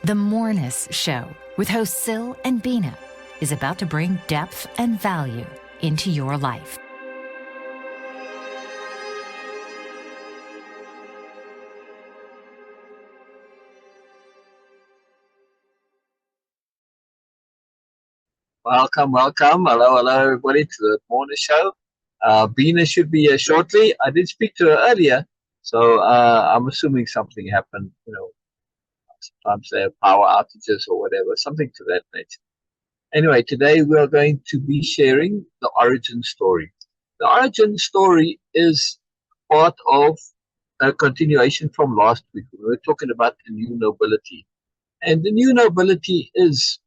The Moreness Show with hosts Sil and Beena is about to bring depth and value into your life. Welcome. Hello, everybody, to the Moreness Show. Beena should be here shortly. I did speak to her earlier, so I'm assuming something happened. Sometimes there are power outages or whatever, something to that nature. Anyway, today we are going to be sharing the origin story. The origin story is part of a continuation from last week. We were talking about the new nobility. And the new nobility is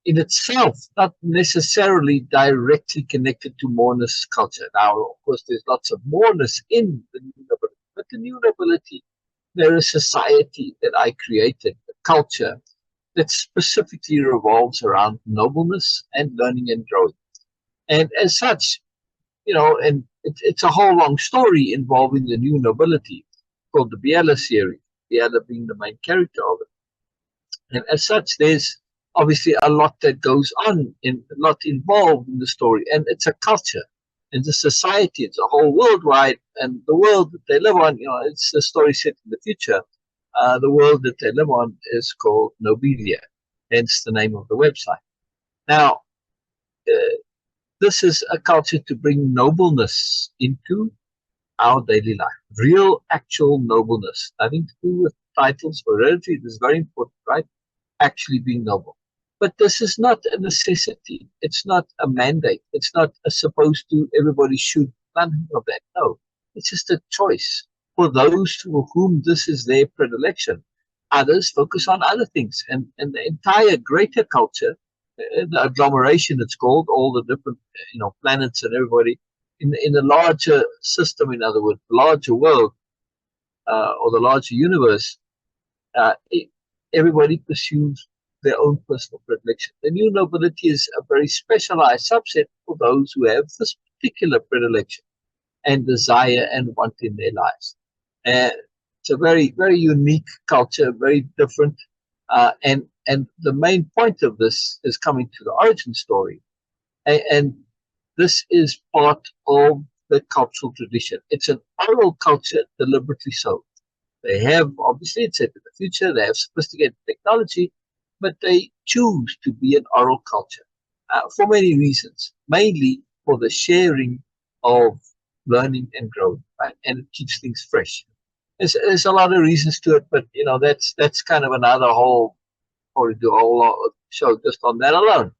in itself not necessarily directly connected to Moreness culture. Now, of course, there's lots of Moreness in the new nobility, but the new nobility, they're a society that I created, a culture that specifically revolves around nobleness and learning and growth. And as such, and it's a whole long story involving the new nobility called the Beena series, Beena being the main character of it. And as such, there's obviously a lot that goes on, a lot involved in the story, and it's a culture, and the society, it's a whole worldwide, and the world that they live on, it's a story set in the future. The world that they live on is called Nobelia, hence the name of the website. Now, this is a culture to bring nobleness into our daily life, real, actual nobleness, nothing to do with titles or heredity. This is very important, right? Actually being noble. But this is not a necessity. It's not a mandate. It's not a supposed to, everybody should, none of that. No, it's just a choice for those for whom this is their predilection. Others focus on other things. And the entire greater culture, the agglomeration it's called, all the different planets and everybody, in a larger system, in other words, larger world, or the larger universe, everybody pursues their own personal predilection. The new nobility is a very specialized subset for those who have this particular predilection and desire and want in their lives. It's a very, very unique culture, very different. And the main point of this is coming to the origin story. And this is part of the cultural tradition. It's an oral culture, deliberately so. They have, obviously, it's set in the future, they have sophisticated technology, but they choose to be an oral culture for many reasons, mainly for the sharing of learning and growth, right? And it keeps things fresh. There's a lot of reasons to it, but that's kind of another whole, or do a whole show just on that alone.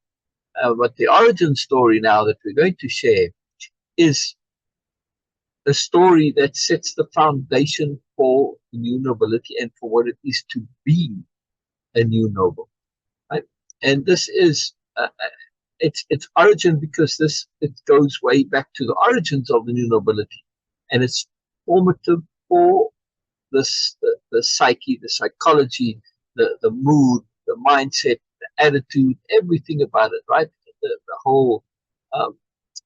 But the origin story now that we're going to share is a story that sets the foundation for the new nobility and for what it is to be a new noble, right? And this is its origin, because it goes way back to the origins of the new nobility, and it's formative for this the psyche, the psychology, the mood, the mindset, the attitude, everything about it, right? The whole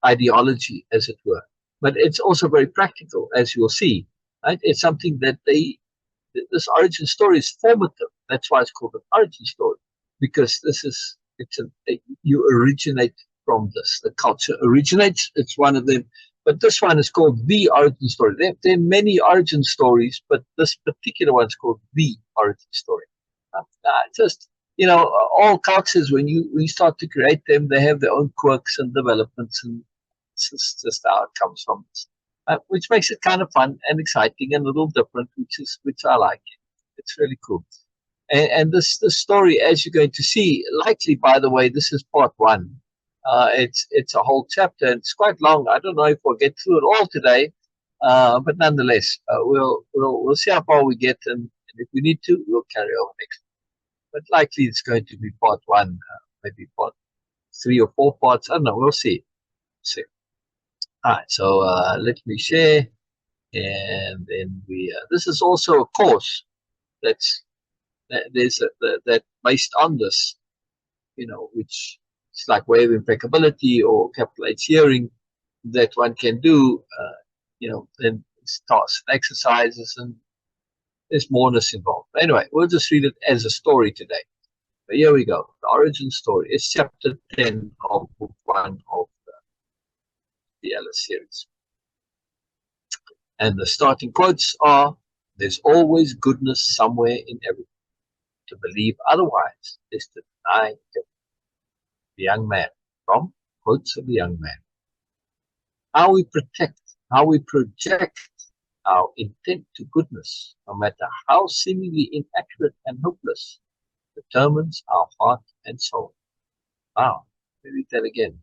ideology, as it were. But it's also very practical, as you'll see, right? It's something that this origin story is formative. That's why it's called an origin story, because you originate from this. The culture originates. It's one of them. But this one is called the origin story. There are many origin stories, but this particular one is called the origin story. All cultures, when you start to create them, they have their own quirks and developments, and this is just how it comes from this. Which makes it kind of fun and exciting and a little different, which I like. It's really cool. And this story, as you're going to see, likely, by the way, this is part one. It's a whole chapter, and it's quite long. I don't know if we'll get through it all today, but nonetheless, we'll see how far we get, and if we need to, we'll carry over next. But likely it's going to be part one, maybe part 3 or 4 parts. I don't know. We'll see. All right, so let me share, and then this is also a course that's based on this, which is like Way-Of-Impeccability or capital H hearing that one can do, then tasks and exercises, and there's moreness involved. Anyway, we'll just read it as a story today. But here we go. The origin story is chapter 10 of book 1 of the Alice series. And the starting quotes are, "There's always goodness somewhere in everything. To believe otherwise is to deny everything." The Young Man, from Quotes of the Young Man. How we protect, how we project our intent to goodness, no matter how seemingly inaccurate and hopeless, determines our heart and soul. Wow, let me read that again.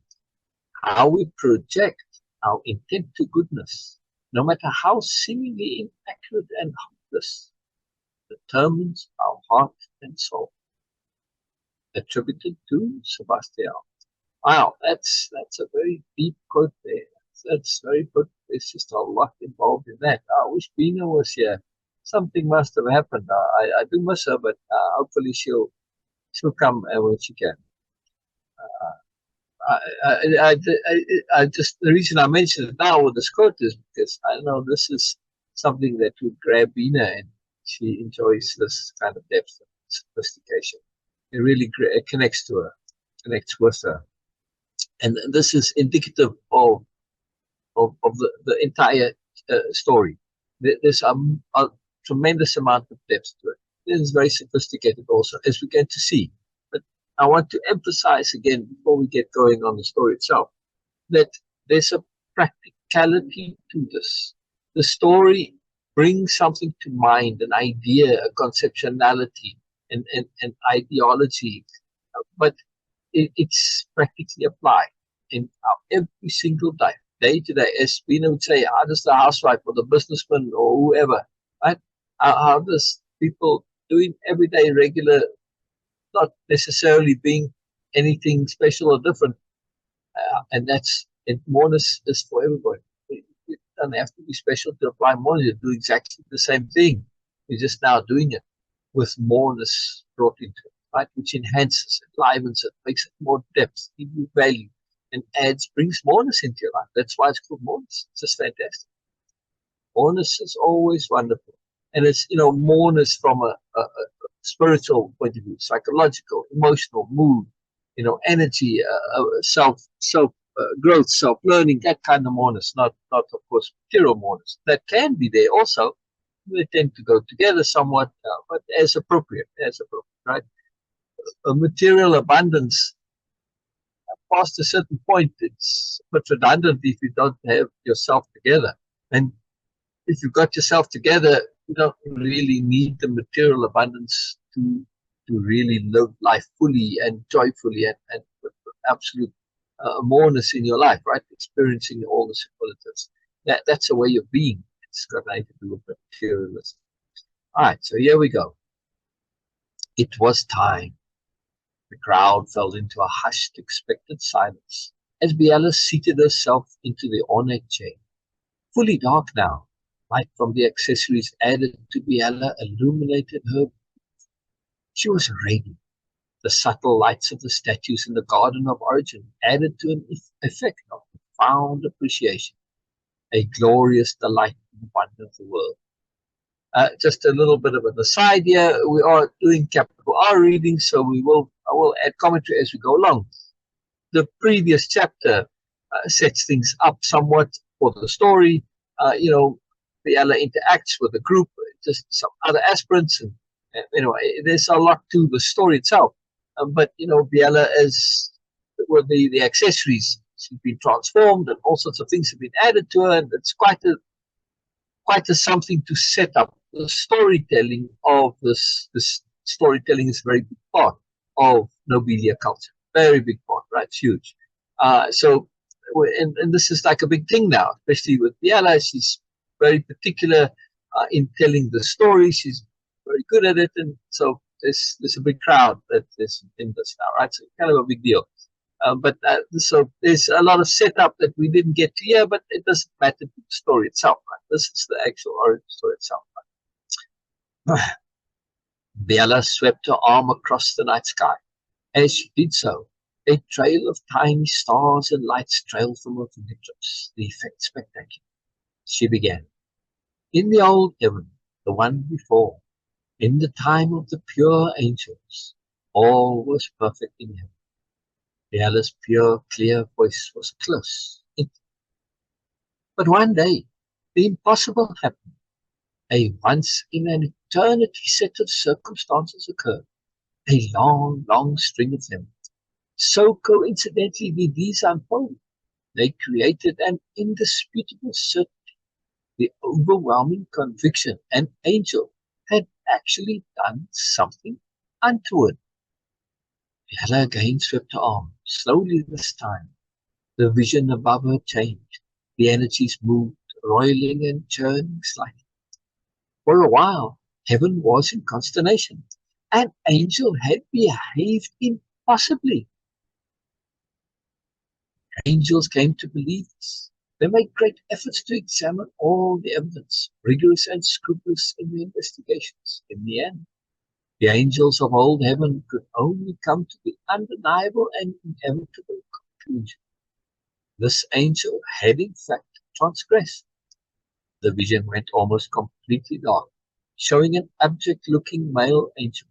How we project our intent to goodness, no matter how seemingly inaccurate and hopeless, determines our heart and soul. Attributed to Sabastian. Wow, that's a very deep quote there. That's very good. There's just a lot involved in that. I wish Beena was here. Something must have happened. I do miss her, but hopefully she'll come when she can. I just, the reason I mention it now with this quote is because I know this is something that would grab Beena, and she enjoys this kind of depth and sophistication. It really connects to her, connects with her. And this is indicative of the entire story. There's a tremendous amount of depth to it. It is very sophisticated also, as we're going to see. But I want to emphasize again, before we get going on the story itself, that there's a practicality to this. The story brings something to mind, an idea, a conceptuality, an ideology, but it's practically applied in every day to day. As Beena would say, how does the housewife or the businessman or whoever, right? How does people doing everyday regular, not necessarily being anything special or different, and that's, and moreness is for everybody. You don't have to be special to apply moreness. You do exactly the same thing. You're just now doing it with moreness brought into it, right? Which enhances it, livens it, makes it more depth, gives you value, and brings moreness into your life. That's why it's called moreness. It's just fantastic. Moreness is always wonderful. And it's, moreness from a spiritual point of view, psychological, emotional, mood, energy, self growth, self-learning, that kind of moreness, not of course material moreness. That can be there also. They tend to go together somewhat, but as appropriate, right? A material abundance, past a certain point, it's a bit redundant if you don't have yourself together. And if you've got yourself together, you don't really need the material abundance to really live life fully and joyfully and with absolute moreness in your life, right? Experiencing all the superlatives. That's a way of being. It's got nothing to do with materialism. All right, so here we go. It was time. The crowd fell into a hushed, expectant silence as Beela seated herself into the ornate chair. Fully dark now, light from the accessories added to Beela illuminated her. She was radiant. The subtle lights of the statues in the Garden of Origin added to an effect of profound appreciation, a glorious delight in the wonder of the world. Just a little bit of an aside here. We are doing capital R reading, so I will add commentary as we go along. The previous chapter sets things up somewhat for the story. Beela interacts with the group, just some other aspirants, and anyway, there's a lot to the story itself. But Beela, as with the accessories, she's been transformed, and all sorts of things have been added to her, and it's quite a something to set up the storytelling of this. This storytelling is a very big part of Nobelia culture, very big part, right? It's huge. And this is like a big thing now, especially with Beela. She's very particular in telling the story. She's very good at it, and so there's a big crowd that is in this now, right? So kind of a big deal. So there's a lot of setup that we didn't get to here, but it doesn't matter to the story itself, right? This is the actual origin story itself, right? Beela swept her arm across the night sky. As she did so, a trail of tiny stars and lights trailed from her fingertips, the effect spectacular. She began. In the old heaven, the one before. In the time of the pure angels, all was perfect in heaven. Beela's pure, clear voice was close. But one day, the impossible happened. A once in an eternity set of circumstances occurred. A long, long string of them. So coincidentally did these unfold. They created an indisputable certainty, the overwhelming conviction an angel had actually done something untoward. Beela again swept her arm, slowly this time. The vision above her changed. The energies moved, roiling and churning slightly. For a while, heaven was in consternation. An angel had behaved impossibly. Angels came to believe this. They made great efforts to examine all the evidence, rigorous and scrupulous in their investigations. In the end, the angels of old heaven could only come to the undeniable and inevitable conclusion. This angel had in fact transgressed. The vision went almost completely dark, showing an abject-looking male angel.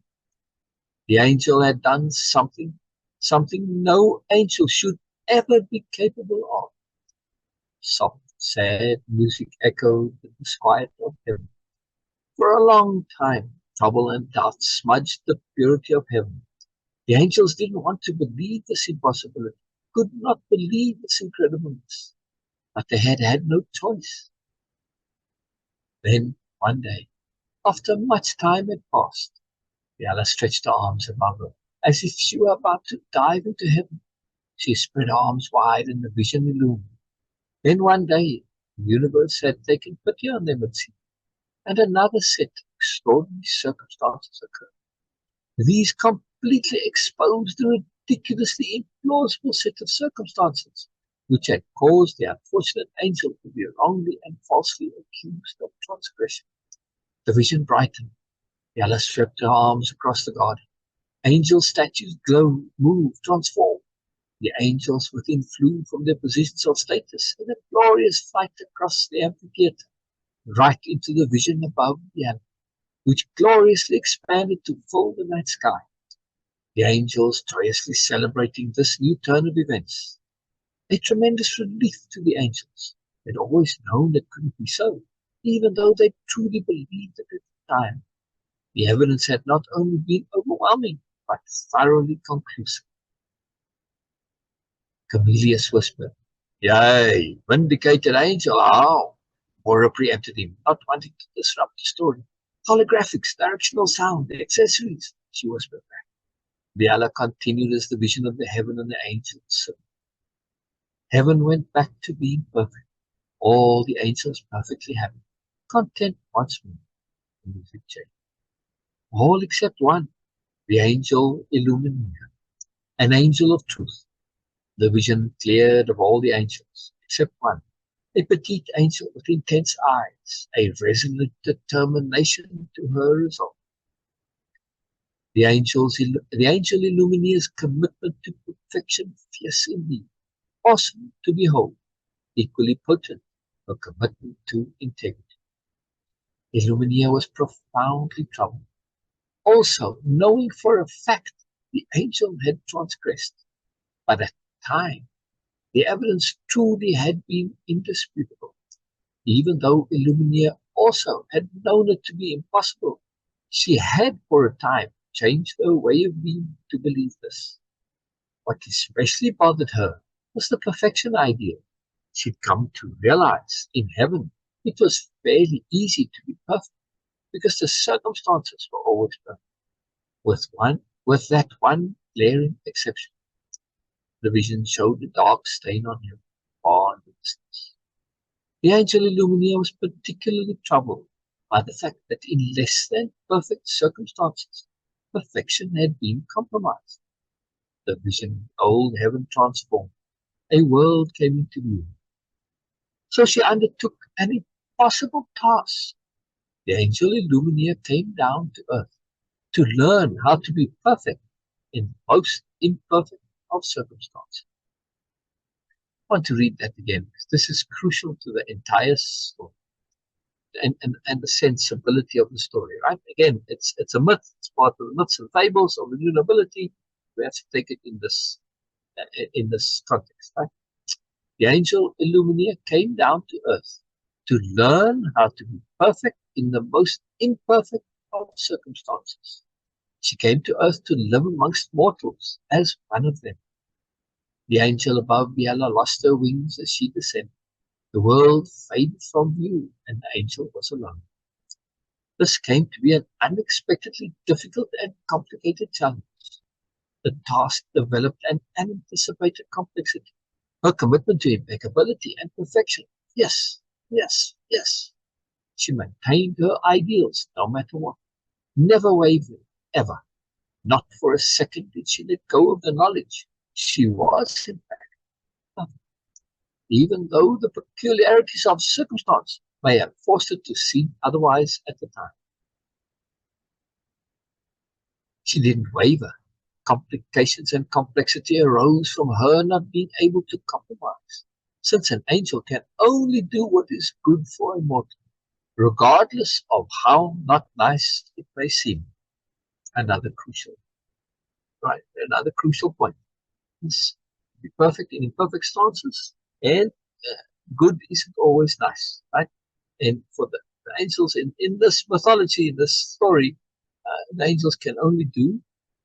The angel had done something no angel should ever be capable of. Soft, sad music echoed the disquiet of heaven. For a long time, trouble and doubt smudged the purity of heaven. The angels didn't want to believe this impossibility, could not believe this incredibleness, but they had had no choice. Then, one day, after much time had passed, Beela stretched her arms above her, as if she were about to dive into heaven. She spread her arms wide and the vision illumined. Then one day, the universe had taken pity on them, it seemed, and another set of extraordinary circumstances occurred. These completely exposed the ridiculously implausible set of circumstances which had caused the unfortunate angel to be wrongly and falsely accused of transgression. The vision brightened. Beela swept her arms across the garden. Angel statues glowed, moved, transformed. The angels within flew from their positions of status in a glorious flight across the amphitheater, right into the vision above Beela, which gloriously expanded to fill the night sky. The angels joyously celebrating this new turn of events. A tremendous relief to the angels. They'd always known it couldn't be so, even though they truly believed it at the time. The evidence had not only been overwhelming, but thoroughly conclusive. Camillus whispered, "Yea, vindicated angel, how?" Mora preempted him, not wanting to disrupt the story. "Holographics, directional sound, accessories," she whispered back. Beela continued as the vision of the heaven and the angels. Heaven went back to being perfect. All the angels perfectly happy, content once more. The music changed. All except one, the angel Illuminator, an angel of truth. The vision cleared of all the angels, except one, a petite angel with intense eyes, a resolute determination to her resolve. The angel Illuminator's commitment to perfection, fierce indeed, awesome to behold, equally potent, her commitment to integrity. Illuminator was profoundly troubled. Also, knowing for a fact the angel had transgressed, but at the time, the evidence truly had been indisputable. Even though Illuminator also had known it to be impossible, she had for a time changed her way of being to believe this. What especially bothered her was the perfection ideal. She'd come to realize in heaven it was fairly easy to be perfect because the circumstances were always perfect, with that one glaring exception. The vision showed a dark stain on him, far in the distance. The angel Illuminator was particularly troubled by the fact that in less than perfect circumstances, perfection had been compromised. The vision of old heaven transformed. A world came into view. So she undertook an impossible task. The angel Illuminator came down to earth to learn how to be perfect in the most imperfect of circumstances. I want to read that again because this is crucial to the entire story. and the sensibility of the story, right? Again, it's a myth. It's part of the myths and fables of the new nobility. We have to take it in this context, right? The angel Illumina came down to earth to learn how to be perfect in the most imperfect of circumstances. She came to earth to live amongst mortals as one of them. The angel above Biela lost her wings as she descended. The world faded from view, and the angel was alone. This came to be an unexpectedly difficult and complicated challenge. The task developed an unanticipated complexity. Her commitment to impeccability and perfection. Yes, yes, yes. She maintained her ideals no matter what. Never wavered, ever. Not for a second did she let go of the knowledge she was, in fact, nothing. Even though the peculiarities of circumstance may have forced her to seem otherwise at the time. She didn't waver. Complications and complexity arose from her not being able to compromise, since an angel can only do what is good for a mortal, regardless of how not nice it may seem. Another crucial point is be perfect in imperfect stances, and good isn't always nice, right? And for the angels in this mythology, in this story, the angels can only do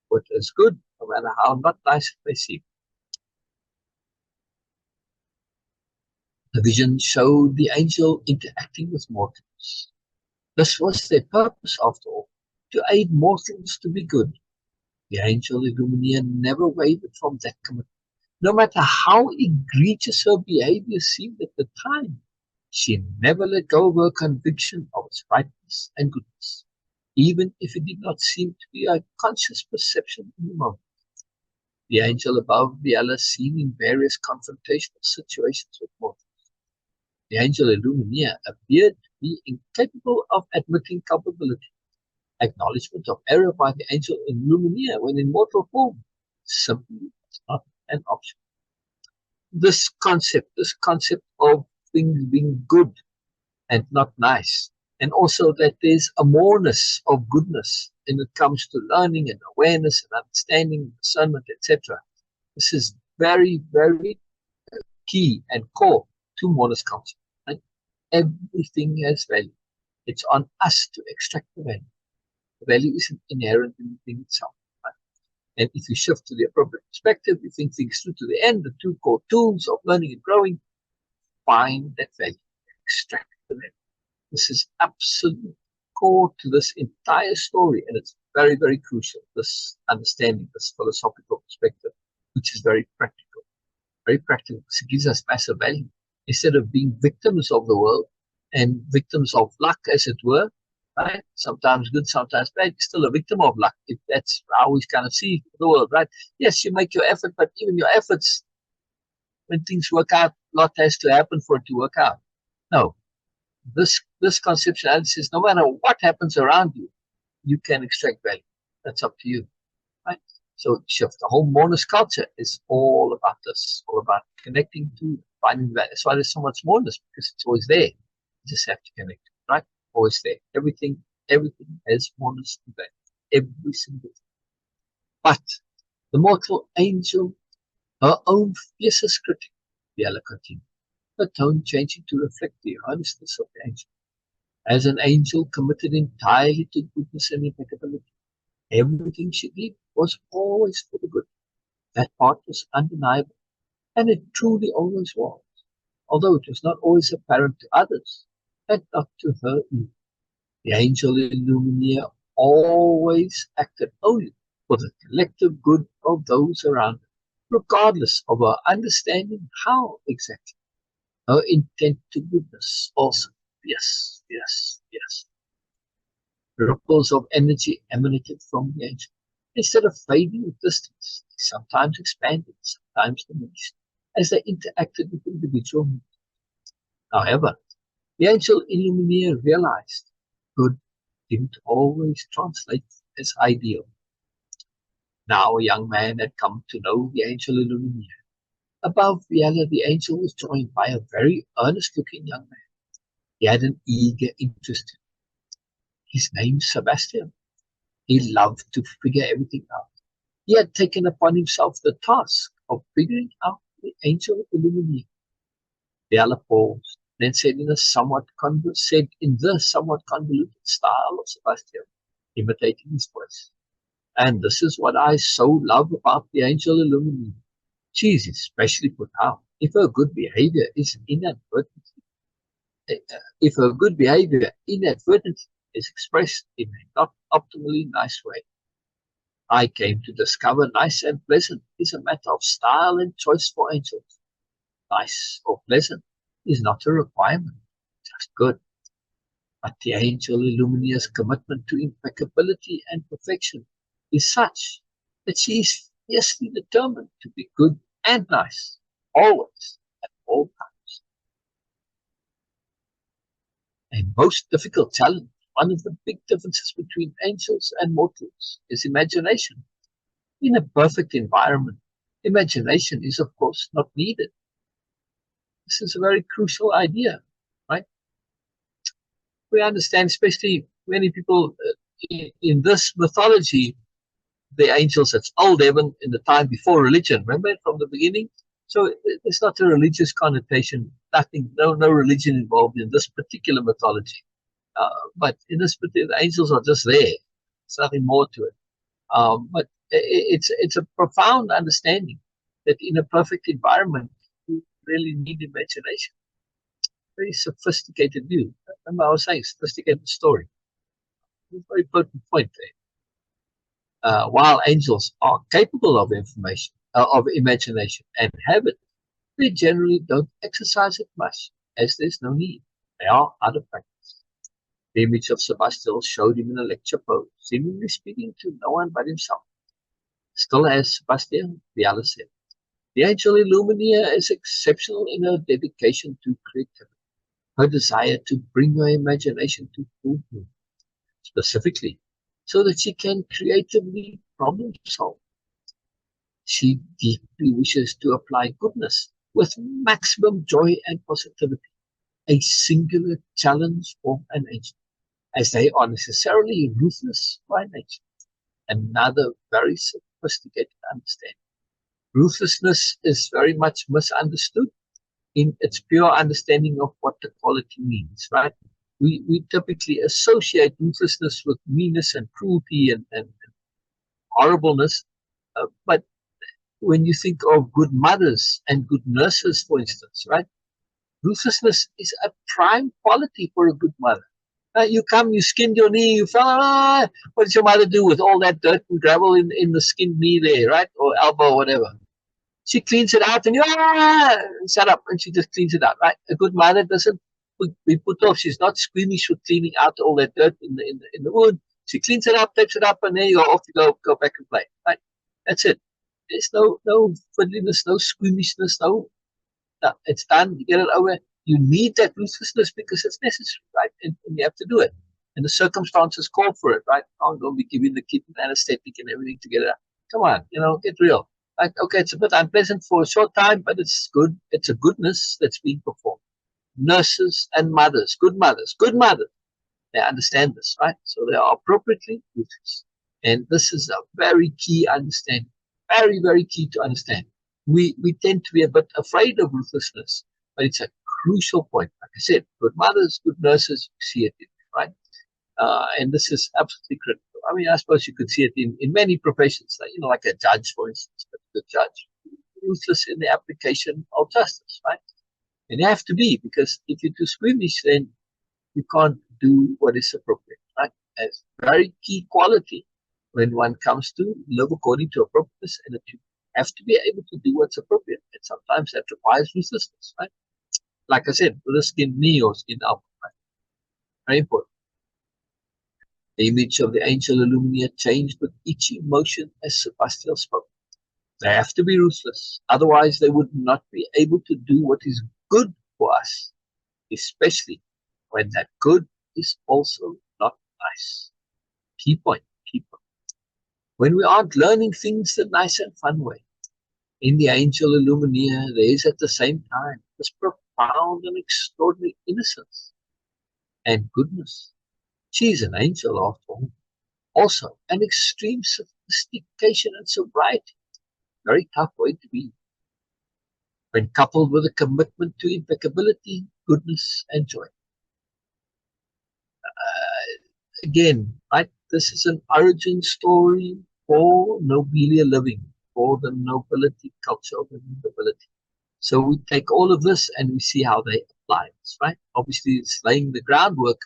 what is good, no matter how not nice it may seem. The vision showed the angel interacting with mortals. This was their purpose, after all, to aid mortals to be good. The angel Illumina never wavered from that commitment. No matter how egregious her behavior seemed at the time, she never let go of her conviction of its rightness and goodness, even if it did not seem to be a conscious perception in the moment. The angel above Biela seen in various confrontational situations with mortals. The angel Illumina appeared to be incapable of admitting culpability. Acknowledgement of error by the angel Illumina when in mortal form simply was not an option. This concept of things being good and not nice, and also that there's a moreness of goodness when it comes to learning and awareness and understanding, discernment, etc. This is very, very key and core to Moreness culture. Right? Everything has value. It's on us to extract the value. The value isn't inherent in the thing itself. Right? And if you shift to the appropriate perspective, you think things through to the end, the two core tools of learning and growing, find that value, extract the value. This is absolute core to this entire story, and it's very, very crucial, this understanding, this philosophical perspective, which is very practical. Very practical, because it gives us massive value. Instead of being victims of the world and victims of luck, as it were, right? Sometimes good, sometimes bad, you're still a victim of luck. If that's how we kind of see the world, right? Yes, you make your effort, but even your efforts, when things work out, a lot has to happen for it to work out. No. This conceptuality says no matter what happens around you, you can extract value. That's up to you, right? So shift. The whole Moreness culture is all about this, all about connecting to finding value. That's why there's so much Moreness, because it's always there. You just have to connect, right? Always there. Everything has Moreness in value. Every single thing. But the mortal angel, her own fiercest critic, Biela continued, her tone changing to reflect the earnestness of the angel. As an angel committed entirely to goodness and impeccability, everything she did was always for the good. That part was undeniable, and it truly always was, although it was not always apparent to others, and not to her either. The angel Illumina always acted only for the collective good of those around her, regardless of her understanding how exactly. Her intent to goodness also. Yes, yes, yes. Ripples of energy emanated from the angel. Instead of fading with distance, they sometimes expanded, sometimes diminished, as they interacted with individual movements. However, the angel Illumina realized good didn't always translate as ideal. Now a young man had come to know the angel Illumina. Above Biela, the angel was joined by a very earnest-looking young man. He had an eager interest. His name Sabastian. He loved to figure everything out. He had taken upon himself the task of figuring out the angel Illumini. Bella paused, then said in the somewhat convoluted style of Sabastian, imitating his voice. And this is what I so love about the angel Illumini. She is especially put out if her good behavior is inadvertently is expressed in a not optimally nice way. I came to discover nice and pleasant is a matter of style and choice for angels. Nice or pleasant is not a requirement, just good. But the angel Illuminia's commitment to impeccability and perfection is such that she is fiercely determined to be good and nice, always, at all times. A most difficult challenge, one of the big differences between angels and mortals, is imagination. In a perfect environment, imagination is, of course, not needed. This is a very crucial idea, right? We understand, especially many people in this mythology, the angels, it's old heaven in the time before religion, remember from the beginning? So it's not a religious connotation, nothing, no religion involved in this particular mythology. But in this particular, the angels are just there. There's nothing more to it. But it's a profound understanding that in a perfect environment, you really need imagination. Very sophisticated view. Remember I was saying sophisticated story. A very potent point there. While angels are capable of imagination and have it, they generally don't exercise it much, as there's no need. They are out of practice. The image of Sabastian showed him in a lecture pose, seemingly speaking to no one but himself. Still as Sabastian, Biala said, the angel Illuminia is exceptional in her dedication to creativity, her desire to bring her imagination to full bloom, specifically so that she can creatively problem solve. She deeply wishes to apply goodness with maximum joy and positivity, a singular challenge for an angel, as they are necessarily ruthless by nature. Another very sophisticated understanding. Ruthlessness is very much misunderstood in its pure understanding of what the quality means, right? We typically associate ruthlessness with meanness and cruelty and horribleness, but when you think of good mothers and good nurses, for instance, right? Ruthlessness is a prime quality for a good mother. You come, you skinned your knee, you fell, what does your mother do with all that dirt and gravel in the skinned knee there, right? Or elbow, whatever. She cleans it out and you shut up, and she just cleans it out, right? A good mother doesn't be put off. She's not squeamish with cleaning out all that dirt in the wound. She cleans it up, takes it up, and then you go off, you go back and play, right? That's it. There's no fiddliness, no squeamishness, no, it's done, you get it over. You need that ruthlessness because it's necessary, right? And you have to do it. And the circumstances call for it, right? I'm going to be giving the kid an anesthetic and everything to get it out. Come on, get real. Like, okay, it's a bit unpleasant for a short time, but it's good. It's a goodness that's being performed. Nurses and mothers, good mothers, they understand this, right? So they are appropriately ruthless. And this is a very key understanding, very, very key to understand. We tend to be a bit afraid of ruthlessness, but it's a crucial point. Like I said, good mothers, good nurses, you see it in, right? And this is absolutely critical. I mean, I suppose you could see it in many professions, like a judge, for instance, but the judge, ruthless in the application of justice, right? And you have to be, because if you're too squeamish, then you can't do what is appropriate, right? It's very key quality when one comes to live according to appropriateness, and that you have to be able to do what's appropriate. And sometimes that requires ruthlessness, right? Like I said, with a skinned knee or skinned elbow, right? Very important. The image of the angel Illumina changed with each emotion as Sabastian spoke. They have to be ruthless, otherwise they would not be able to do what is good for us, especially when that good is also not nice. Key point. When we aren't learning things the nice and fun way. In the angel Illumina, there is at the same time this profound and extraordinary innocence. and goodness. She is an angel after all. Also, an extreme sophistication and sobriety. Very tough way to be. When coupled with a commitment to impeccability, goodness, and joy. Again, right, this is an origin story for Nobelia living, for the nobility culture of the new nobility. So we take all of this and we see how they apply this, right? Obviously, it's laying the groundwork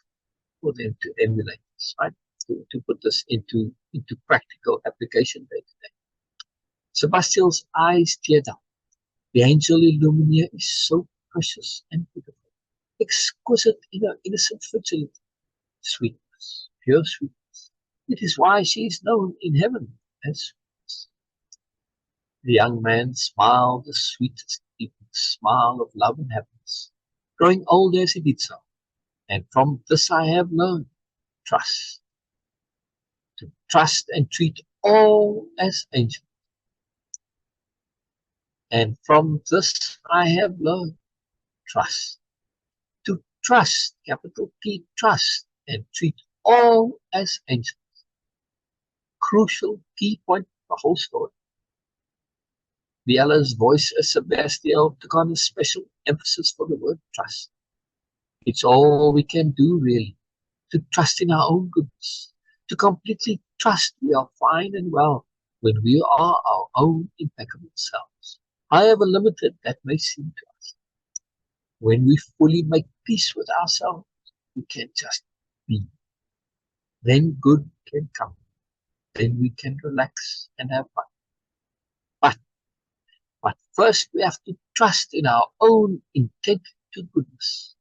for them to emulate this, right? To put this into practical application day to day. Sebastian's eyes teared up. The angel Illumina is so precious and beautiful, exquisite in her innocent fragility, sweetness, pure sweetness. It is why she is known in heaven as sweetness. The young man smiled the sweetest, deepest smile of love and happiness, growing older as he did so. And from this I have learned trust. To trust and treat all as angels. And from this I have learned trust. To trust, capital T, trust, and treat all as angels. Crucial key point of the whole story. Beela's voice as Sabastian took on a special emphasis for the word trust. It's all we can do, really, to trust in our own goodness, to completely trust we are fine and well when we are our own impeccable selves, however limited that may seem to us. When we fully make peace with ourselves, we can just be. Then good can come. Then we can relax and have fun. But first we have to trust in our own intent to goodness.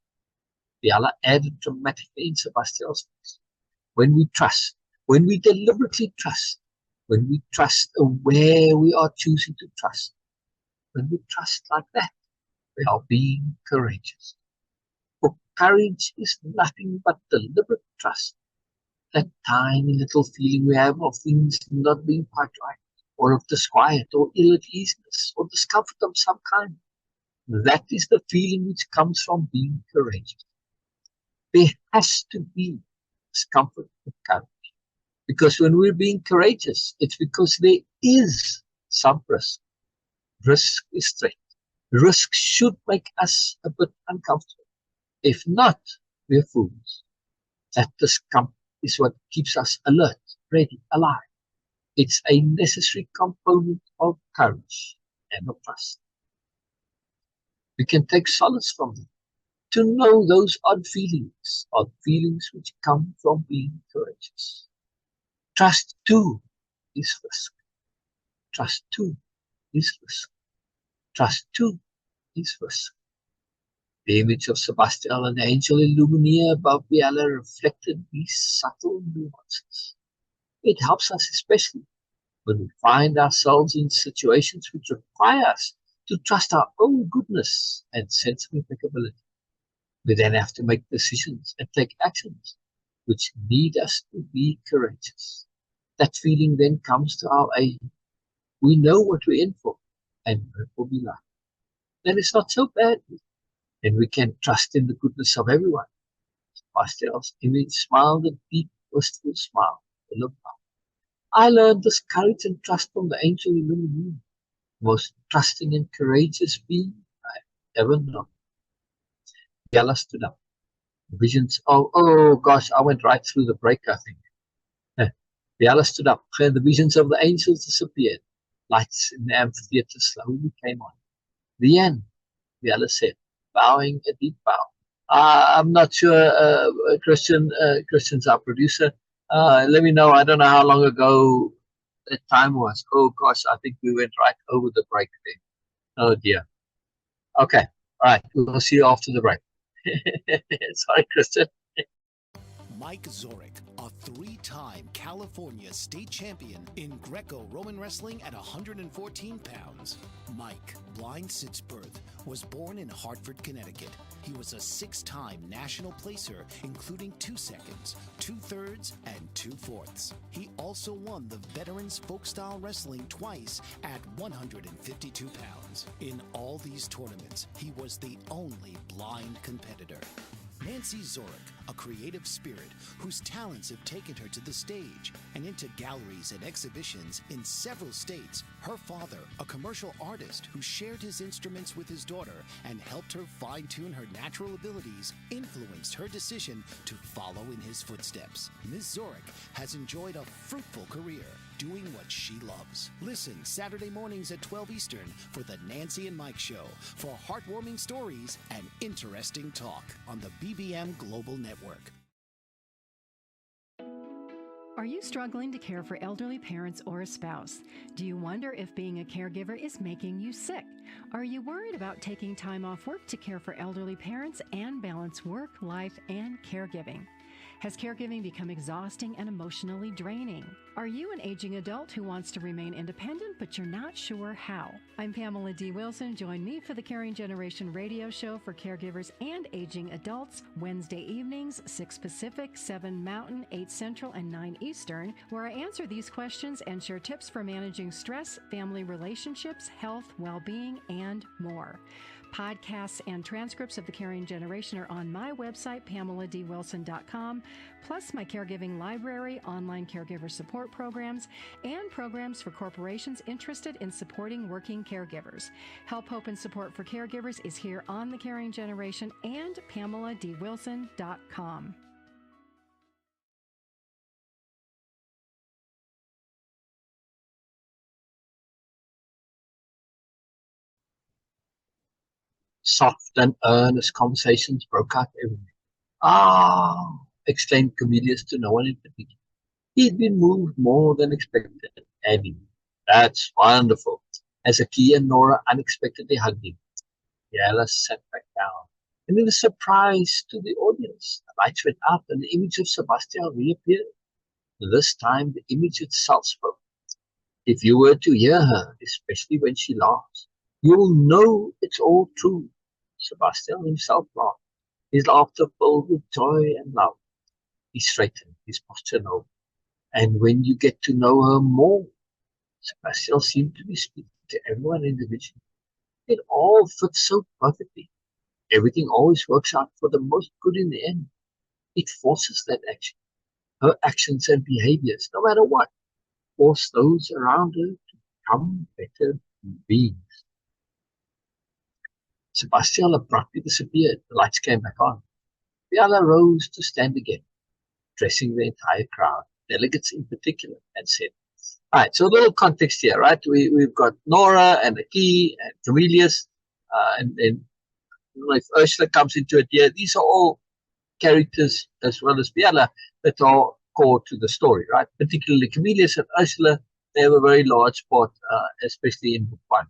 Beela added dramatically in Sebastian's voice. When we trust, when we deliberately trust, when we trust where we are choosing to trust, when we trust like that, we are being courageous. For courage is nothing but deliberate trust. That tiny little feeling we have of things not being quite right, or of disquiet, or ill-at-easeness, or discomfort of some kind. That is the feeling which comes from being courageous. There has to be discomfort with courage. Because when we're being courageous, it's because there is some risk. Risk is threat. Risk should make us a bit uncomfortable. If not, we're fools. That discomfort is what keeps us alert, ready, alive. It's a necessary component of courage and of trust. We can take solace from them. To know those odd feelings which come from being courageous. Trust too is risk. Trust too is risk. Trust too is risk. The image of Sabastian and the angel Illumina above Beela reflected these subtle nuances. It helps us especially when we find ourselves in situations which require us to trust our own goodness and sense of impeccability. We then have to make decisions and take actions which need us to be courageous. That feeling then comes to our aid. We know what we're in for, and it will be like. Then it's not so bad. Then we can trust in the goodness of everyone. Sebastian's image smiled a deep, wistful smile. I learned this courage and trust from the angel Illumina, the most trusting and courageous being I've ever known. Beela stood up. Visions. Oh gosh, I went right through the break, I think. Beela stood up. The visions of the angels disappeared. Lights in the amphitheater slowly came on. The end, Beela said, bowing a deep bow. I'm not sure, Christian's our producer. Let me know. I don't know how long ago that time was. Oh gosh, I think we went right over the break there. Oh dear. Okay. All right. We'll see you after the break. Sorry, Christian. Mike Zorek, a three-time California state champion in Greco-Roman wrestling at 114 pounds. Mike, blind since birth, was born in Hartford, Connecticut. He was a six-time national placer, including 2 seconds, 2/3, and 2/4. He also won the Veterans Folk-Style Wrestling twice at 152 pounds. In all these tournaments, he was the only blind competitor. Nancy Zorek, a creative spirit whose talents have taken her to the stage and into galleries and exhibitions in several states. Her father, a commercial artist who shared his instruments with his daughter and helped her fine-tune her natural abilities, influenced her decision to follow in his footsteps. Ms. Zoric has enjoyed a fruitful career doing what she loves. Listen Saturday mornings at 12 Eastern for the Nancy and Mike Show for heartwarming stories and interesting talk on the BBM Global Network. Are you struggling to care for elderly parents or a spouse? Do you wonder if being a caregiver is making you sick? Are you worried about taking time off work to care for elderly parents and balance work, life, and caregiving? Has caregiving become exhausting and emotionally draining? Are you an aging adult who wants to remain independent, but you're not sure how? I'm Pamela D. Wilson. Join me for the Caring Generation radio show for caregivers and aging adults, Wednesday evenings, 6 Pacific, 7 Mountain, 8 Central, and 9 Eastern, where I answer these questions and share tips for managing stress, family relationships, health, well-being, and more. Podcasts and transcripts of The Caring Generation are on my website, PamelaDWilson.com, plus my caregiving library, online caregiver support programs, and programs for corporations interested in supporting working caregivers. Help, hope, and support for caregivers is here on The Caring Generation and PamelaDWilson.com. Soft and earnest conversations broke out everywhere. Ah, exclaimed Camillus to no one in particular. He'd been moved more than expected, adding, "That's wonderful," as Aki and Nora unexpectedly hugged him. Yella sat back down, and in a surprise to the audience, the lights went out and the image of Sabastian reappeared. This time the image itself spoke. If you were to hear her, especially when she laughs, you'll know it's all true. Sabastian himself laughed, his laughter filled with joy and love. He straightened, his posture noble. And when you get to know her more, Sabastian seemed to be speaking to everyone individually. It all fits so perfectly. Everything always works out for the most good in the end. It forces that action. Her actions and behaviors, no matter what, force those around her to become better beings. Sabastian abruptly disappeared. The lights came back on. Beena rose to stand again, addressing the entire crowd, delegates in particular, and said, all right, so a little context here, right? We've got Nora and Aki and Camillus, and if Ursula comes into it here, these are all characters as well as Beena that are core to the story, right? Particularly Camillus and Ursula, they have a very large part, especially in book 1,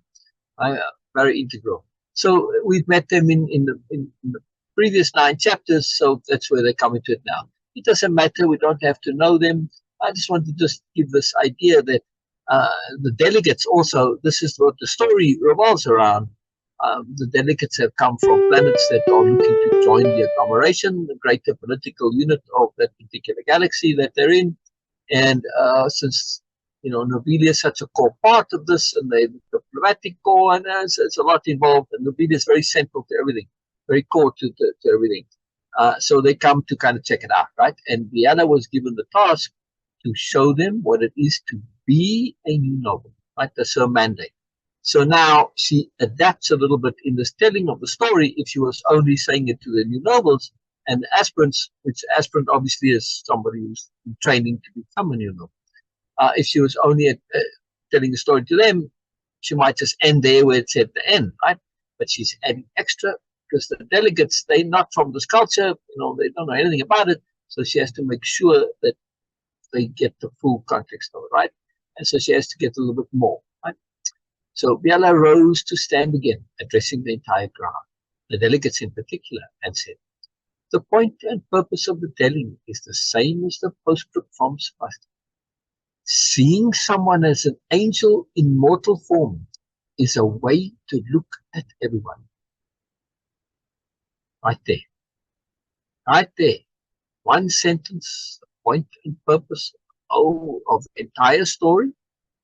very integral. So we've met them in the previous 9 chapters, so that's where they come into it now. It doesn't matter, we don't have to know them. I just want to just give this idea that the delegates also, this is what the story revolves around. The delegates have come from planets that are looking to join the agglomeration, the greater political unit of that particular galaxy that they're in. And since Nobelia is such a core part of this, and the diplomatic core, and it's a lot involved, and Nobelia is very central to everything, very core to everything. So they come to kind of check it out, right? And Beena was given the task to show them what it is to be a new noble, right? That's her mandate. So now she adapts a little bit in this telling of the story if she was only saying it to the new nobles and the aspirants, which aspirant obviously is somebody who's in training to become a new noble. If she was only telling the story to them, she might just end there where it said the end, right? But she's adding extra because the delegates, they're not from this culture, they don't know anything about it. So she has to make sure that they get the full context of it, right? And so she has to get a little bit more, right? So Beena rose to stand again, addressing the entire crowd, the delegates in particular, and said, the point and purpose of the telling is the same as the postscript from Sabastian. Seeing someone as an angel in mortal form is a way to look at everyone. Right there. Right there. One sentence, the point and purpose of the entire story,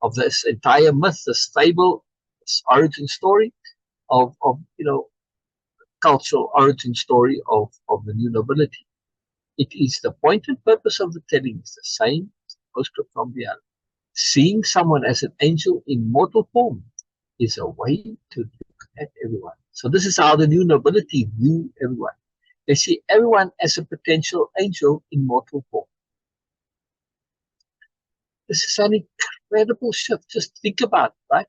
of this entire myth, this fable, this origin story of cultural origin story of the new nobility. It is the point and purpose of the telling is the same as the postscript from the other. Seeing someone as an angel in mortal form is a way to look at everyone. So this is how the new nobility view everyone. They see everyone as a potential angel in mortal form. This is an incredible shift. Just think about it, right?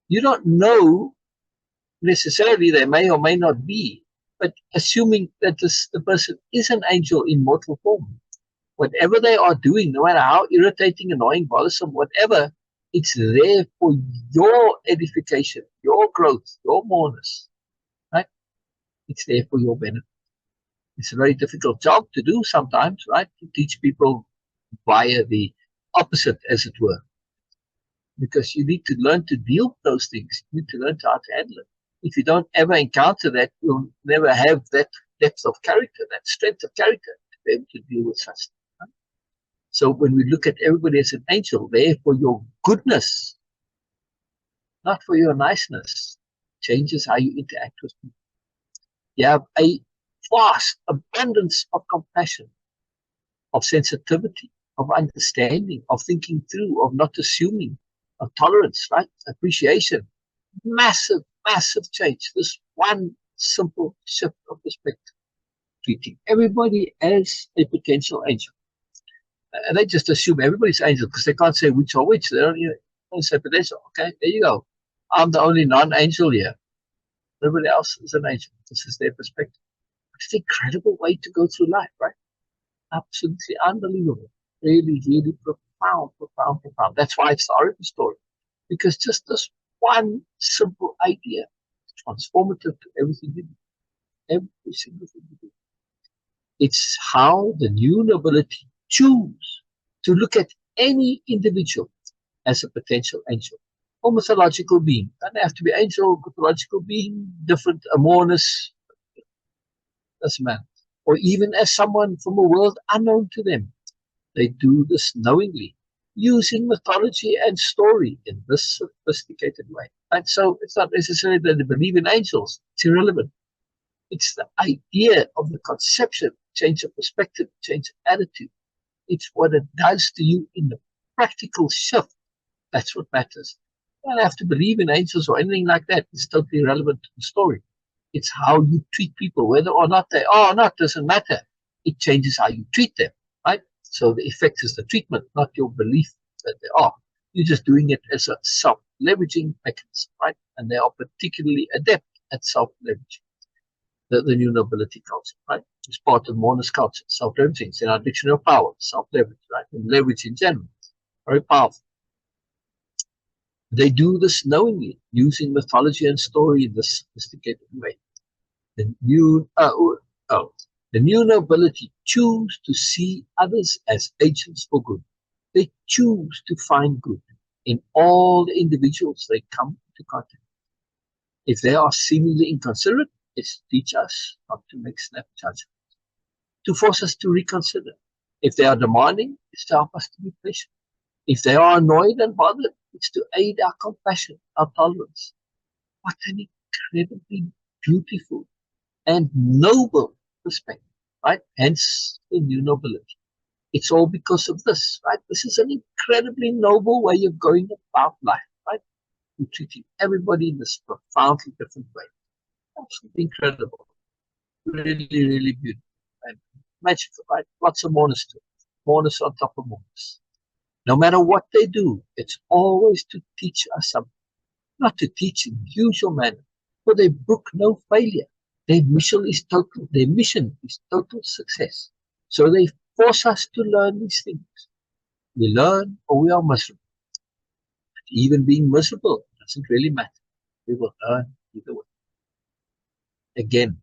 You don't know necessarily, they may or may not be, but assuming that the person is an angel in mortal form, whatever they are doing, no matter how irritating, annoying, bothersome, whatever, it's there for your edification, your growth, your moreness, right? It's there for your benefit. It's a very difficult job to do sometimes, right? To teach people via the opposite, as it were. Because you need to learn to deal with those things. You need to learn how to handle it. If you don't ever encounter that, you'll never have that depth of character, that strength of character to be able to deal with such things. Right? So when we look at everybody as an angel, there for your goodness, not for your niceness, changes how you interact with people. You have a vast abundance of compassion, of sensitivity, of understanding, of thinking through, of not assuming, of tolerance, right? Appreciation. Massive, massive change. This one simple shift of perspective. Treating everybody as a potential angel. And they just assume everybody's angel because they can't say which or which. They don't say potential. Okay, there you go. I'm the only non-angel here. Everybody else is an angel. This is their perspective. It's an incredible way to go through life, right? Absolutely unbelievable. Really, really profound, profound, profound. That's why it's the origin story. Because just this one simple idea is transformative to everything you do. Every single thing you do. It's how the new nobility choose to look at any individual as a potential angel or mythological being. Doesn't have to be angel, mythological being, different, a Moreness, doesn't matter. Or even as someone from a world unknown to them. They do this knowingly, using mythology and story in this sophisticated way. And so it's not necessarily that they believe in angels. It's irrelevant. It's the idea of the conception, change of perspective, change of attitude. It's what it does to you in the practical shift. That's what matters. You don't have to believe in angels or anything like that. It's totally irrelevant to the story. It's how you treat people, whether or not they are or not, doesn't matter. It changes how you treat them, right? So the effect is the treatment, not your belief that they are. You're just doing it as a self-leveraging mechanism, right? And they are particularly adept at self-leveraging. The new nobility culture, right? It's part of Moreness culture, self-leveraging. It's in our dictionary of power, self-leverage, right? And leverage in general, very powerful. They do this knowingly, using mythology and story in this sophisticated way. The new nobility choose to see others as agents for good. They choose to find good in all the individuals they come into contact with. If they are seemingly inconsiderate, it's to teach us not to make snap judgments, to force us to reconsider. If they are demanding, it's to help us to be patient. If they are annoyed and bothered, it's to aid our compassion, our tolerance. What an incredibly beautiful and noble perspective, right? Hence the new nobility. It's all because of this, right? This is an incredibly noble way of going about life, right? You're treating everybody in this profoundly different way. Absolutely incredible. Really, really beautiful. And magical, right? Lots of Moreness to it. Moreness on top of Moreness. No matter what they do, it's always to teach us something. Not to teach in the usual manner, for they brook no failure. Their mission is total success. So they force us to learn these things. We learn or we are miserable. But even being miserable doesn't really matter. We will learn either way. Again,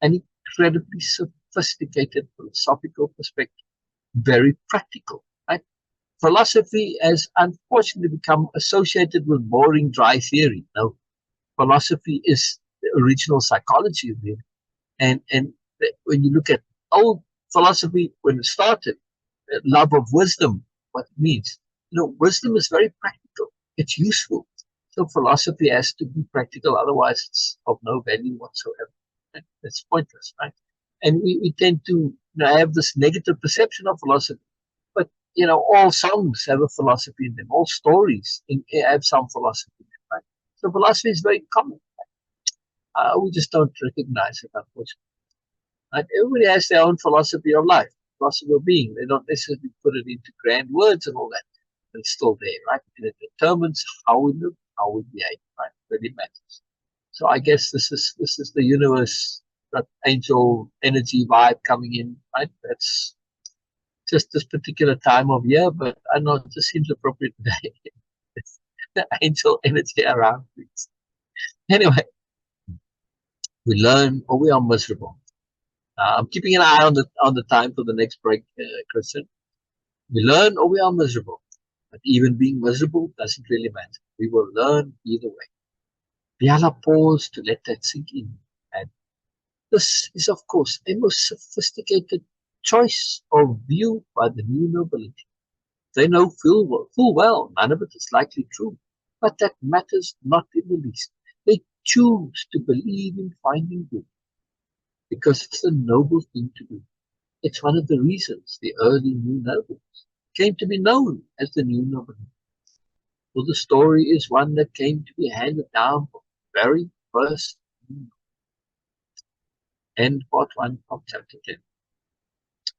an incredibly sophisticated philosophical perspective. Very practical, right? Philosophy has unfortunately become associated with boring, dry theory. No, philosophy is the original psychology of it. And when you look at old philosophy, when it started, love of wisdom, what it means. Wisdom is very practical. It's useful. So philosophy has to be practical, otherwise it's of no value whatsoever. Right? It's pointless, right? And we tend to I have this negative perception of philosophy. But, all songs have a philosophy in them. All stories have some philosophy in them, right? So philosophy is very common. We just don't recognize it, unfortunately. Right? Everybody has their own philosophy of life, philosophy of being. They don't necessarily put it into grand words and all that. But it's still there, right? And it determines how we live, how we behave, right? It really matters. So I guess this is the universe, that angel energy vibe coming in, right? That's just this particular time of year, but I know it just seems appropriate today. The angel energy around, please. Anyway, we learn or we are miserable. I'm keeping an eye on the time for the next break, Christian. We learn or we are miserable. But even being miserable doesn't really matter. We will learn either way. Biala pause to let that sink in. And this is, of course, a most sophisticated choice of view by the new nobility. They know full well none of it is likely true, but that matters not in the least. They choose to believe in finding good because it's a noble thing to do. It's one of the reasons the early new nobles came to be known as the new nobility. Well, the story is one that came to be handed down from the very first. End part 1 of chapter 10.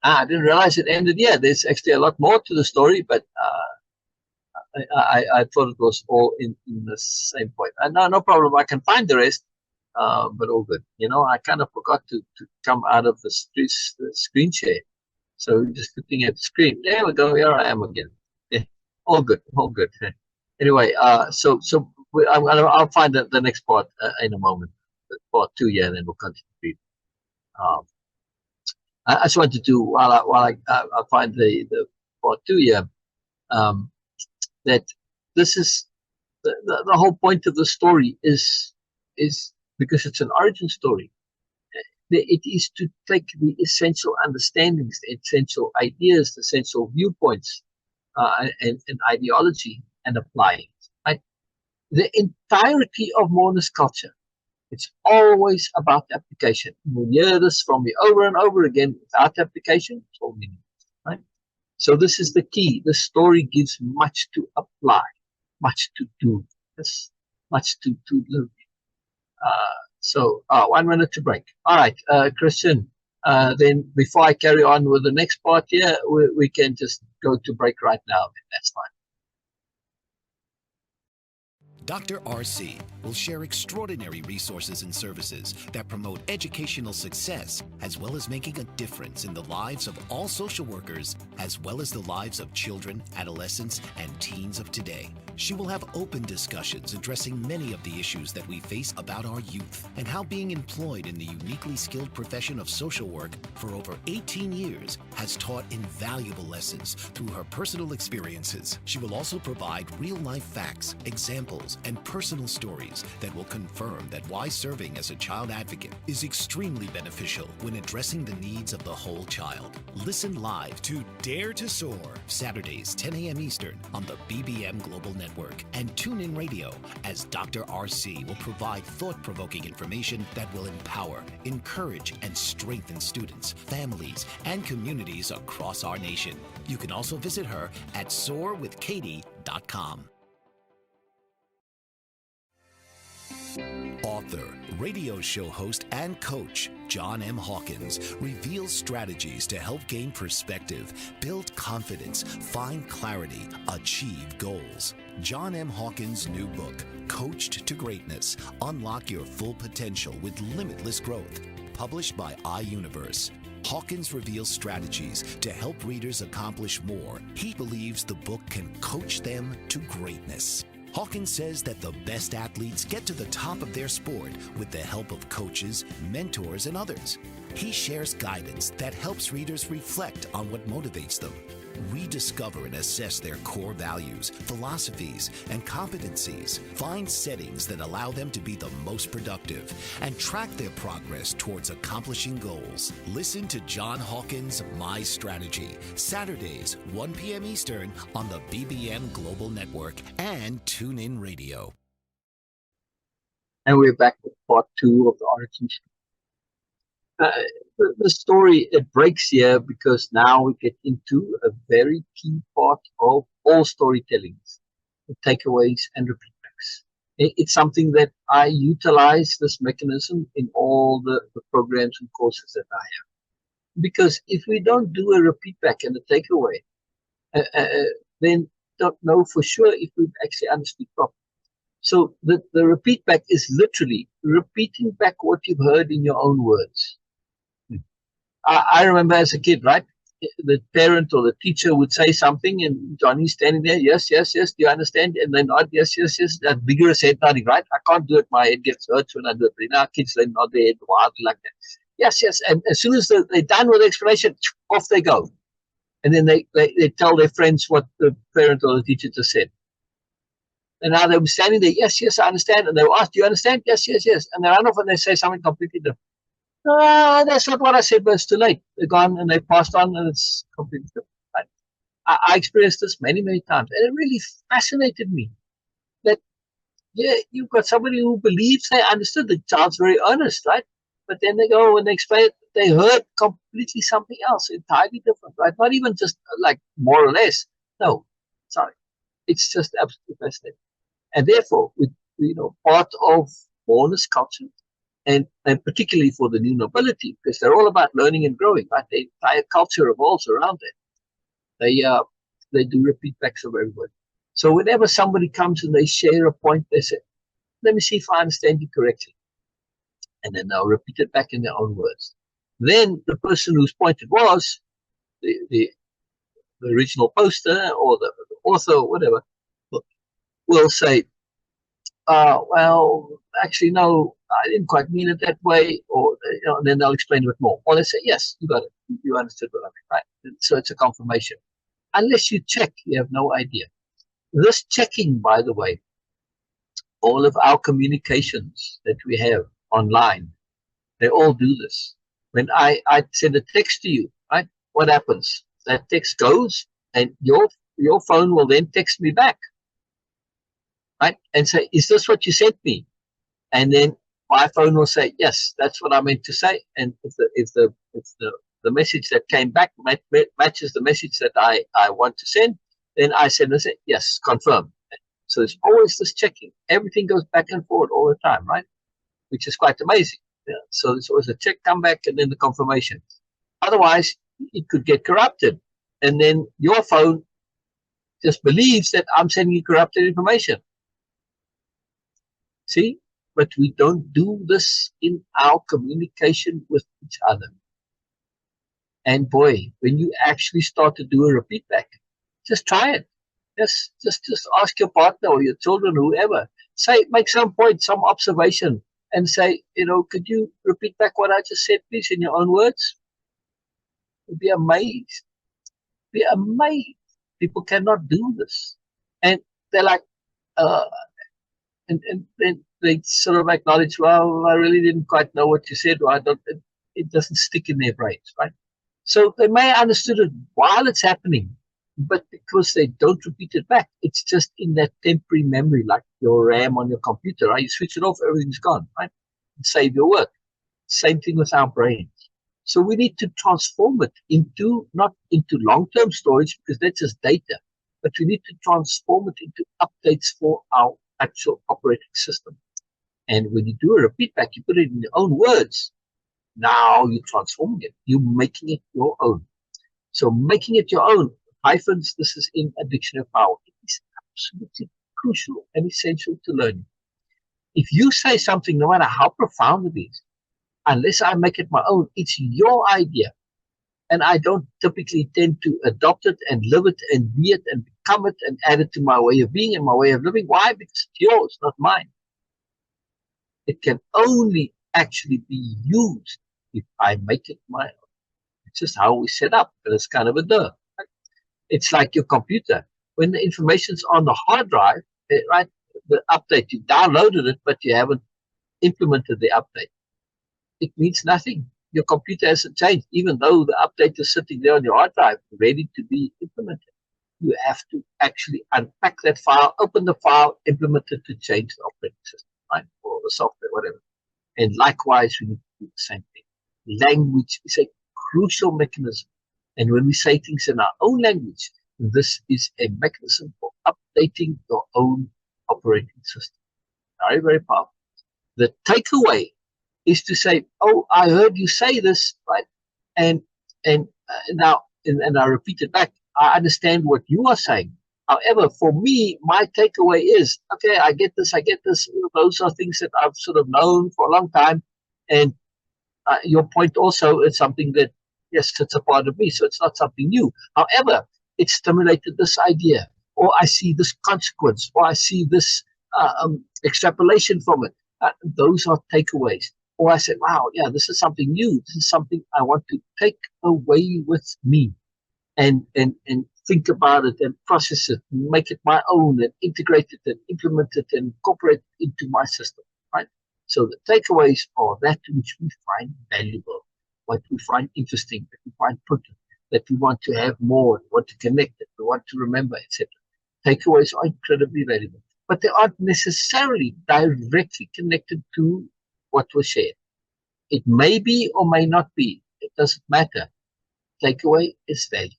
I didn't realize it ended here. There's actually a lot more to the story, but I thought it was all in the same point. No problem. I can find the rest, but all good. I kind of forgot to come out of the screen share. So just looking at the screen. There we go. Here I am again. Yeah, all good. All good. Anyway, so I'll find the next part in a moment. Part 2, yeah, and then we'll continue. I just wanted to, while I find the part 2 here, that this is the whole point of the story is because it's an origin story. It is to take the essential understandings, the essential ideas, the essential viewpoints, and ideology and apply it. Right? The entirety of Moreness culture, it's always about application. You'll hear this from me over and over again. Without application, it's all meaningless. Right? So this is the key. The story gives much to apply, much to do, much to live. So 1 minute to break. All right, Christian. Then before I carry on with the next part here, we can just go to break right now. That's fine. Dr. RC will share extraordinary resources and services that promote educational success, as well as making a difference in the lives of all social workers, as well as the lives of children, adolescents, and teens of today. She will have open discussions addressing many of the issues that we face about our youth and how being employed in the uniquely skilled profession of social work for over 18 years has taught invaluable lessons through her personal experiences. She will also provide real-life facts, examples, and personal stories that will confirm that why serving as a child advocate is extremely beneficial when addressing the needs of the whole child. Listen live to Dare to Soar, Saturdays, 10 a.m. Eastern on the BBM Global Network, and tune in radio as Dr. RC will provide thought-provoking information that will empower, encourage, and strengthen students, families, and communities across our nation. You can also visit her at soarwithkatie.com. Author, radio show host, and coach John M. Hawkins reveals strategies to help gain perspective, build confidence, find clarity, achieve goals. John M. Hawkins' new book, Coached to Greatness, Unlock Your Full Potential with Limitless Growth, published by iUniverse. Hawkins reveals strategies to help readers accomplish more. He believes the book can coach them to greatness. Hawkins says that the best athletes get to the top of their sport with the help of coaches, mentors, and others. He shares guidance that helps readers reflect on what motivates them, rediscover and assess their core values, philosophies, and competencies, find settings that allow them to be the most productive, and track their progress towards accomplishing goals. Listen to John Hawkins' My Strategy, Saturdays, 1 p.m. Eastern on the BBM Global Network and TuneIn Radio. And we're back with part 2 of the origin story. uh, the story, it breaks here because now we get into a very key part of all storytellings, the takeaways and repeatbacks. It's something that I utilize this mechanism in all the programs and courses that I have. Because if we don't do a repeatback and a takeaway, then don't know for sure if we've actually understood properly. So the repeat back is literally repeating back what you've heard in your own words. I remember as a kid, right? The parent or the teacher would say something and Johnny's standing there, yes, yes, yes, do you understand? And then nod, yes, yes, yes, that vigorous head nodding, right? I can't do it, my head gets hurt when I do it. But now kids, they nod their head wildly like that. Yes, yes, and as soon as they're done with the explanation, off they go. And then they tell their friends what the parent or the teacher just said. And now they were standing there, yes, yes, I understand. And they will ask, do you understand? Yes, yes, yes. And they run off and they say something completely different. No, that's not what I said, but it's too late. They're gone and they passed on and it's completely different. Right? I experienced this many, many times. And it really fascinated me that, yeah, you've got somebody who believes they understood. The child's very earnest, right? But then they go and they explain it, they heard completely something else, entirely different, right? Not even just like more or less. No, sorry. It's just absolutely fascinating. And therefore, part of Moreness culture, and particularly for the new nobility, because they're all about learning and growing, right? The entire culture revolves around it. They do repeatbacks of every word. So whenever somebody comes and they share a point, they say, let me see if I understand you correctly. And then they'll repeat it back in their own words. Then the person whose point it was, the original poster or the author or whatever, will say, well, actually, no, I didn't quite mean it that way, or and then they'll explain a bit more. Or they say, yes, you got it, you understood what I mean, right? So it's a confirmation. Unless you check, you have no idea. This checking, by the way, all of our communications that we have online, they all do this. When I send a text to you, right? What happens? That text goes, and your phone will then text me back. Right? And say, is this what you sent me? And then my phone will say, yes, that's what I meant to say. And if the message that came back matches the message that I want to send, then I send and say, yes, confirm. So there's always this checking. Everything goes back and forward all the time, right? Which is quite amazing. Yeah. So there's always a check, come back, and then the confirmation. Otherwise, it could get corrupted. And then your phone just believes that I'm sending you corrupted information. See, but we don't do this in our communication with each other. And boy, when you actually start to do a repeat back, just try it. Just ask your partner or your children, whoever. Say, make some point, some observation, and say, could you repeat back what I just said, please, in your own words? You'll be amazed. Be amazed. People cannot do this, and they're like, and then they sort of acknowledge, well, I really didn't quite know what you said, or it doesn't stick in their brains, right? So they may have understood it while it's happening, but because they don't repeat it back, it's just in that temporary memory, like your RAM on your computer, right? You switch it off, everything's gone, right? And save your work. Same thing with our brains. So we need to transform it not into long-term storage, because that's just data, but we need to transform it into updates for our actual operating system. And when you do a repeat back, you put it in your own words. Now you're transforming it. You're making it your own. So making it your own, hyphens, this is in a dictionary of power. It is absolutely crucial and essential to learning. If you say something, no matter how profound it is, unless I make it my own, it's your idea. And I don't typically tend to adopt it and live it and be it and become it and add it to my way of being and my way of living. Why? Because it's yours, not mine. It can only actually be used if I make it my own. It's just how we set up, but it's kind of a duh. Right? It's like your computer. When the information's on the hard drive, right, the update, you downloaded it, but you haven't implemented the update. It means nothing. Your computer hasn't changed, even though the update is sitting there on your hard drive, ready to be implemented. You have to actually unpack that file, open the file, implement it to change the operating system, right? Or the software, whatever. And likewise, we need to do the same thing. language is a crucial mechanism. And when we say things in our own language, this is a mechanism for updating your own operating system. Very, very powerful. The takeaway is to say, oh, I heard you say this, right? And now, and I repeat it back, I understand what you are saying. However, for me, my takeaway is, okay, I get this. Those are things that I've sort of known for a long time. And your point also is something that, yes, it's a part of me, so it's not something new. However, it stimulated this idea, or I see this consequence, or I see this extrapolation from it. Those are takeaways. Or I said, wow, yeah, this is something new. This is something I want to take away with me and think about it and process it, and make it my own and integrate it and implement it and incorporate it into my system, right? So the takeaways are that which we find valuable, what we find interesting, that we find potent, that we want to have more, we want to connect it, we want to remember, etc. Takeaways are incredibly valuable, but they aren't necessarily directly connected to what was shared. It may be or may not be. It doesn't matter. Takeaway is value.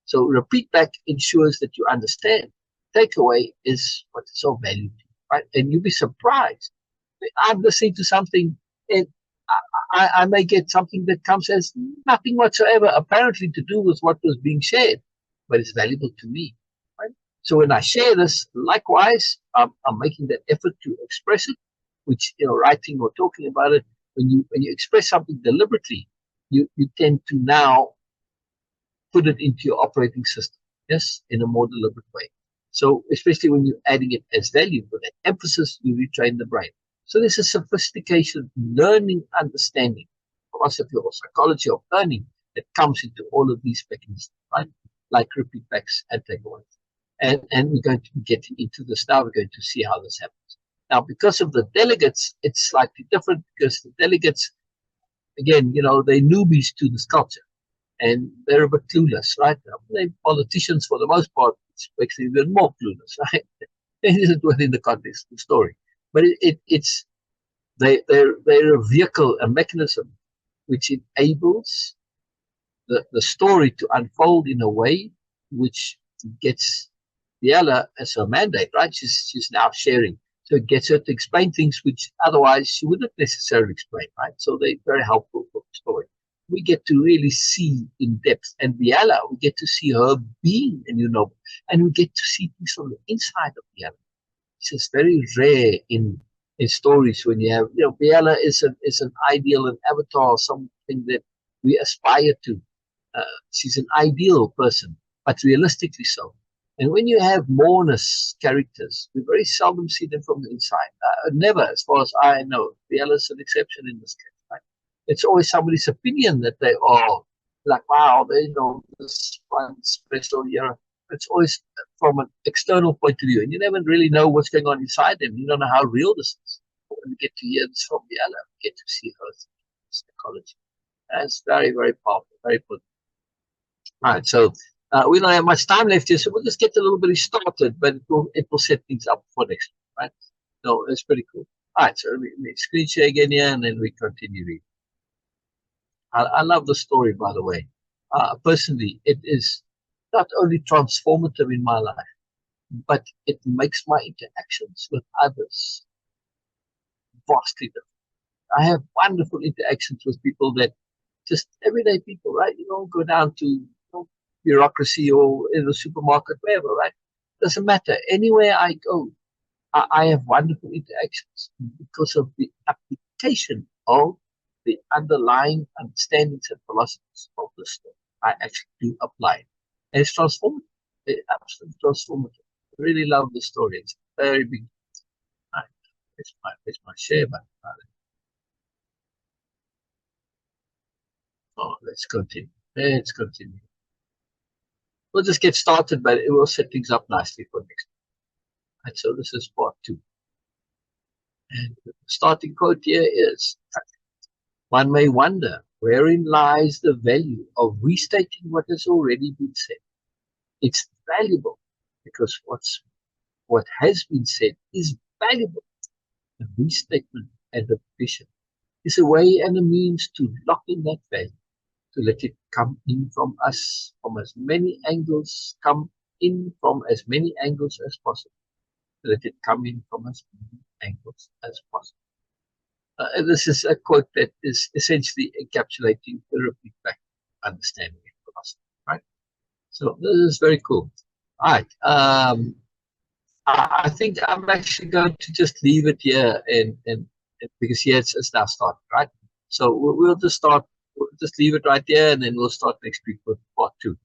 So RepeatBack ensures that you understand. Takeaway is what is of value to you, right? And you'll be surprised. I'm listening to something and I may get something that comes as nothing whatsoever apparently to do with what was being shared, but it's valuable to me, right? So when I share this, likewise, I'm making that effort to express it, which, writing or talking about it, when you express something deliberately, you tend to now put it into your operating system, yes, in a more deliberate way. So especially when you're adding it as value, with that emphasis, you retrain the brain. So there's a sophistication, learning, understanding, philosophy or psychology of learning that comes into all of these mechanisms, right? Like RepeatBacks and TakeAways. And we're going to be getting into this now. We're going to see how this happens. Now, because of the delegates, it's slightly different because the delegates, again, they're newbies to this culture and they're a bit clueless, right? They're politicians for the most part, which makes them even more clueless, right? It isn't within the context of the story. But they're a vehicle, a mechanism which enables the story to unfold in a way which gets Beena as her mandate, right? She's now sharing. So it gets her to explain things which otherwise she wouldn't necessarily explain, right? So they're very helpful for the story. We get to really see in depth. And Beena, we get to see her being a new noble. And we get to see things from the inside of Beena. This is very rare in stories when you have, Beena is an ideal, an avatar, something that we aspire to. She's an ideal person, but realistically so. And when you have Moreness characters, we very seldom see them from the inside. Never, as far as I know. Beena is an exception in this case. Right? It's always somebody's opinion that they are like, wow, they know this one special year. It's always from an external point of view, and you never really know what's going on inside them. You don't know how real this is. But when we get to hear this from Beena, we get to see her psychology. That's very, very powerful, very good. All right, so we don't have much time left here, so we'll just get a little bit started, but it will set things up for next week, right? So it's pretty cool. All right, so let me screen share again here, and then we continue reading. I love the story, by the way. Personally, it is not only transformative in my life, but it makes my interactions with others vastly different. I have wonderful interactions with people that just everyday people, right? You don't go down to bureaucracy or in the supermarket, wherever, right? Doesn't matter. Anywhere I go, I have wonderful interactions because of the application of the underlying understandings and philosophies of the story. I actually do apply it. And it's transformative. It's absolutely transformative. I really love the story. It's very big. Right. It's my share button. Oh, let's continue. Let's continue. We'll just get started, but it will set things up nicely for next week. Right, so this is part 2. And the starting quote here is, one may wonder wherein lies the value of restating what has already been said. It's valuable because what has been said is valuable. The restatement and repetition is a way and a means to lock in that value, to let it come in from us from as many angles, come in from as many angles as possible. To let it come in from as many angles as possible. This is a quote that is essentially encapsulating the RepeatBack understanding and philosophy, right? So this is very cool. All right. I think I'm actually going to just leave it here, and because here it's now started, right? So we'll just start. We'll just leave it right there, and then we'll start next week with part 2.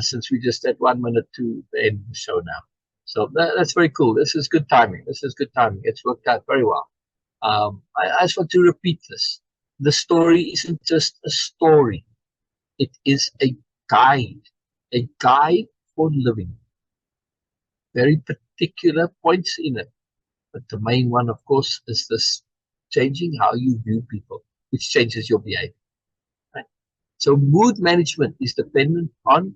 Since we just at 1 minute to the end of the show now. So that's very cool. This is good timing. It's worked out very well. I just want to repeat this. The story isn't just a story. It is a guide for living. Very particular points in it. But the main one, of course, is this changing how you view people, which changes your behavior. Right? So mood management is dependent on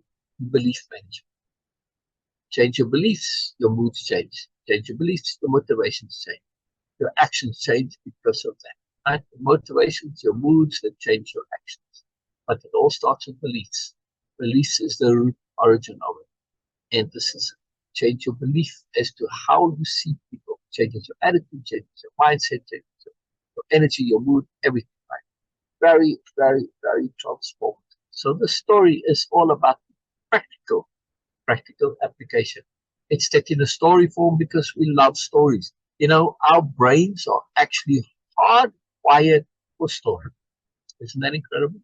belief management. Change your beliefs, your moods change. Change your beliefs, your motivations change. Your actions change because of that. Right? The motivations, your moods that change your actions. But it all starts with beliefs. Beliefs is the root origin of it. And this is change your belief as to how you see people. Changes your attitude, changes your mindset, changes your energy, your mood, everything. Right? Very, very, very transformative. So the story is all about practical application. It's taken a story form because we love stories. You know, our brains are actually hardwired for story. Isn't that incredible?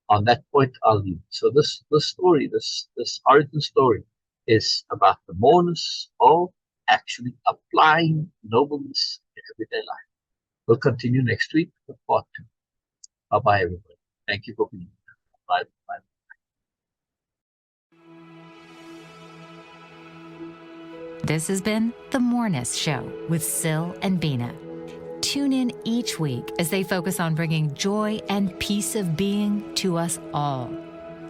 On that point, I'll leave. So this story, this origin story, is about the Moreness of actually applying nobleness in everyday life. We'll continue next week with part 2. Bye-bye, everybody. Thank you for being here. Bye-bye. This has been The Moreness Show with Sil and Beena. Tune in each week as they focus on bringing joy and peace of being to us all.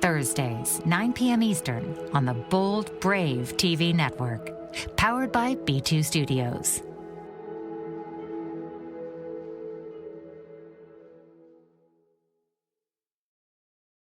Thursdays, 9 p.m. Eastern on the Bold Brave TV network. Powered by B2 Studios.